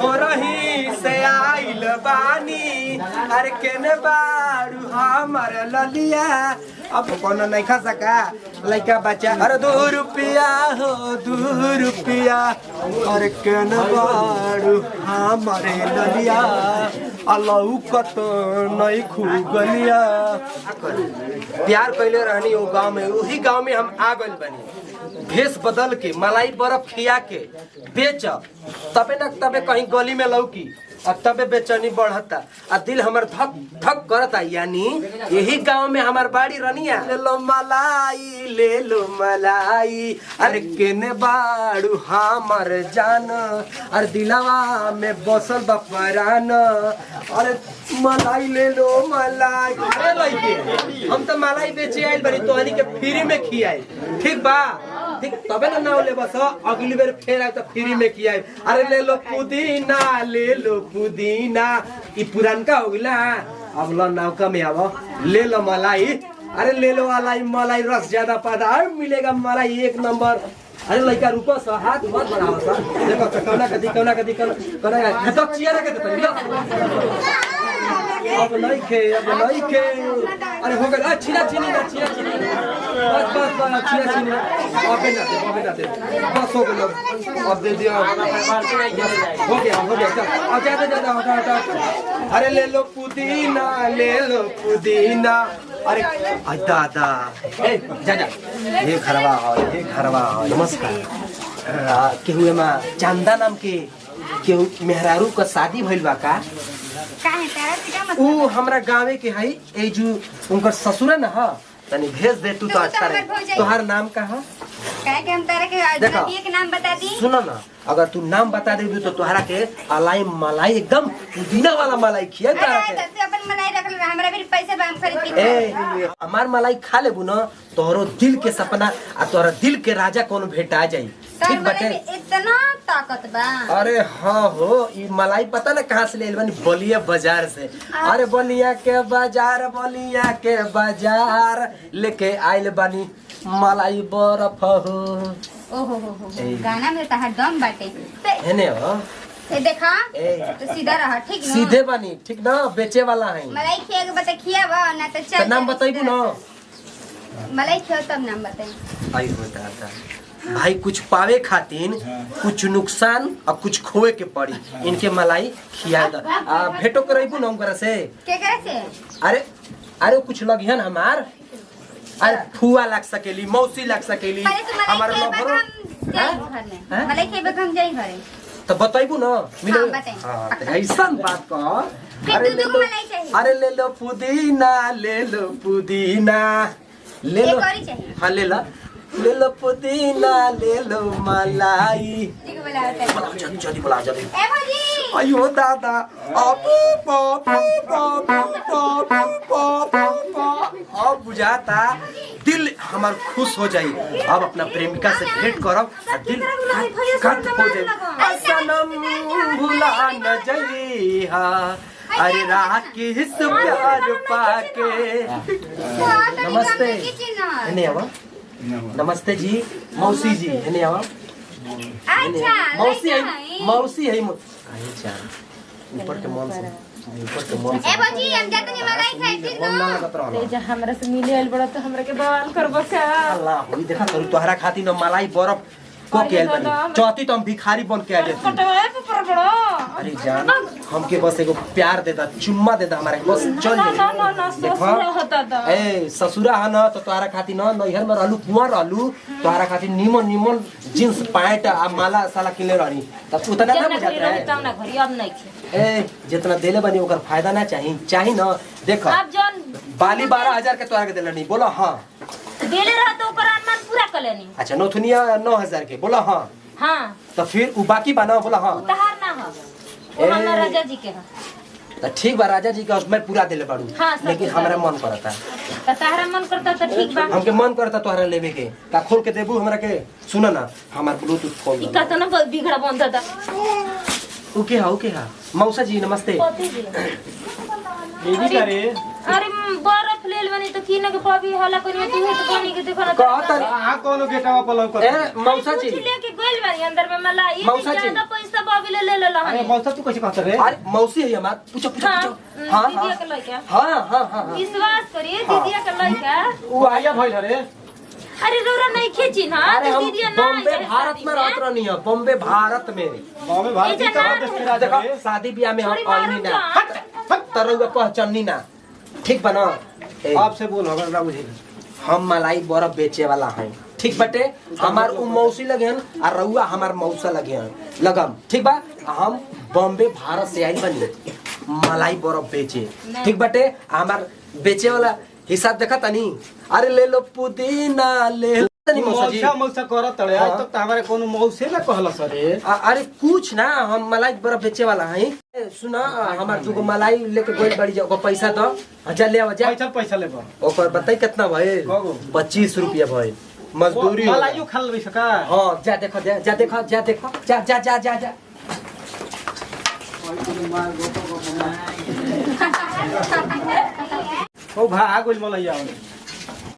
हो रही से आइल बानी अरे केने बारू हमर ललिया अब कौन नहीं खा सका लड़का बच्चा अरे 2 रुपया हो 2 रुपया अरे केने बारू हमर ललिया अल्लाह कत नहीं खूगलिया प्यार कैले रहनी वो गांव में वही गांव में हम आ गइल बनी भेष बदल के मलाई बर्फ खिया के बेच तबे न तबे कहीं गली में लौकी और तबे बेचैनी बढ़ता और दिल हमर धक धक करता यानी यही गांव में हमार बाड़ी रनिया ले लो मलाई अरे केने बाड़ू हमर जान और दिलवा में बसल बपरान अरे मलाई ले लो मलाई अरे लइके हम तो मलाई बेचे आइल बनी तोहनी के फ्री में खियाई ठीक बा ठीक तबे ना नाव ले बस अगली बार फिर आए तो फ्री में खियाई अरे ले लो पुदीना ई पुरानका हो गइला अब ल नौका में आव ले लो मलाई अरे ले लो मलाई रस ज्यादा पैदा मिलेगा मलाई 1 नंबर अरे लड़का रुको सा हाथ मत बढ़ाओ सा देखो कौना कदी खतक चिया के तो अब नहीं खे अरे हो गया छिरा चिनी बस छिरा चिनी अबे ना दे बस हो गया अब दे दिया हो गया चल अब ज्यादा हटा अरे ले लो पुदीना अरे दादा ए जा ये घरवा हो नमस्कार केहू में चंदा नाम के केहू मेहरारू का शादी भइल बा का ऊ हमरा गाँव के है ए जो उनकर ससुर न ह तनी भेज दे तू तो अच्छा रहे तोहार नाम का है काहे के हम तारा के नदिया के नाम बता दी सुनो ना अगर तू नाम बता देबी तो तोहरा के मलाई एकदम पुदीना वाला मलाई खिया तारा के तू अपन मलाई रख ले हमरा भी पैसे हम खरीद के ए हमार मलाई खा लेबू न तोहरो दिल के सपना आ तोहरा दिल के राजा कोनो भेटा जाई ठीक बटे इतना ताकत बा अरे हाँ हो ये मलाई पता ना कहाँ से ले बनी बलिया बाजार से अरे बलिया के बाजार लेके आइल बनी मलाई बर्फ हो ओहो गाना में तहार दम बाटे हेने हो ए देखा तो सीधा रहा ठीक ना सीधे बनी ठीक ना बेचे वाला है मलाई खिया के बता खियाबा ना तो चल नाम बताइबू ना मलाई खिया तब नाम बताई आई होता भाई कुछ पावे खातिर कुछ नुकसान और कुछ खोए के पड़ी इनके मलाई खिया भेटो करबू ना हमरा से के करे से अरे कुछ लगिहन हमार अरे फुआ लग सकेली मौसी लग सकेली हमार लभरो मलाई के हम जाई घरे तो बताइबू ना मिले हां ऐसा बात कर अरे ले लो पुदीना ले लो हाँ ले लो पुदीना ले लो मलाई जल्दी बुला जल्दी ए भौजी अयो दादा अब बुझाता दिल हमार खुश हो जाई अब अपना प्रेमिका से भेंट करब दिल कट हो जाए सनम भुला न जइहा अरे राकेश प्यार पाके नमस्ते नहीं आवा नमस्ते जी मौसी जी हेने आवा अच्छा मौसी है अच्छा ऊपर के मन से ए भौजी हम जाते नहीं मलाई खाई ठीक ना ले जा हमरा से मिले आइल बड़ा तो हमरा के बवाल करबो का अल्लाह होई देखा करू तोहरा खाती न मलाई बर्फ को के आइल बनी चौथी तो हम भिखारी बन के आ जाती कटवाए पर बड़ा अरे जान हमके बस एगो प्यार देता चुम्मा देता हमारे बस चल ना ससुरा होता था ए ससुरा है ना तो तोहरा खाती न नैहर में रहलू कुंवर रहलू तोहरा खाती निमन जींस पैंट आ माला साला किनले रहनी तब उतना ना बुझात रहे तब ना घरी अब नहीं खे ए जितना देले बनी ओकर फायदा ना चाही ना देखो अब जन बाली 12,000 के तोहरा के देला नहीं बोला हां देले रह तो ओकर अनुमान पूरा कर लेनी अच्छा नोथुनिया 9,000 के बोला हां हां तो फिर उ बाकी बना बोला हां तहार ना हो ओ हमरा राजा जी के तो ठीक बा राजा जी का मैं पूरा देले बाड़ू हाँ, लेकिन हमरा मन करता तहरा मन करता तो ठीक बा हमके मन करता तोहरा लेवे के का खोल के देबू हमरा के सुन ना हमार ब्लूटूथ खोल ई कहता ना बिगड़ा बंद था ओके हा मौसा जी नमस्ते पति जी दीदी करे अरे बर्फ लेल बनी तो किने के पबी हला करिए तू है तो बनी के देखो ना कहत आ कोनो गेटवा पर लौकत ए मौसा जी कुछ लेके गइल बानी अंदर में मलाई मौसा जी। ज्यादा पैसा बबी ले ले अरे मौसा तू कैसे कहत रे अरे मौसी है हमार पूछो पूछो हां पूछो हां दीदी के लइका हां हां हां विश्वास करिए दीदी के लइका उ आया भइल रे अरे रोरा नहीं खींची ना अरे हम दीदी ना बॉम्बे भारत में रहत रहनी है बॉम्बे भारत में बाबे भाई की तरह देख के राजा देखो रे शादी ब्याह में हम छोड़ी आईनी मारूं ना तो। हट तरौआ पहचाननी ना ठीक बना ए, आपसे बोल होगा ना बुझी हम मलाई बर्फ बेचे वाला हैं ठीक बटे हमार उ मौसी लगे हन और रउआ हमार मौसा लगे हन लगम ठीक बा हम बॉम्बे भारत से आइल बनी मलाई बर्फ बेचे ठीक बटे हमार बेचे वाला हिसाब देखा तनी अरे ले लो पुदीना ले लो तनी मौसा जी मौसा करत रे आज तक हमारे कोनो मौसे ना कहला सरे अरे कुछ ना हम मलाई बर्फ बेचे वाला हैं सुना हमार दुगो मलाई लेके गोल बड़ी जाओ पैसा दो हजार ले आवा जा पैसा लेबो ओकर बताई कितना भइल कगो? 25 रुपया भइल मजदूरी हो मलाइयो खा लेबे सका हां जा देखो जा देखो जा देखो जा जा जा जा जा ओ भा आ गोल मलाइया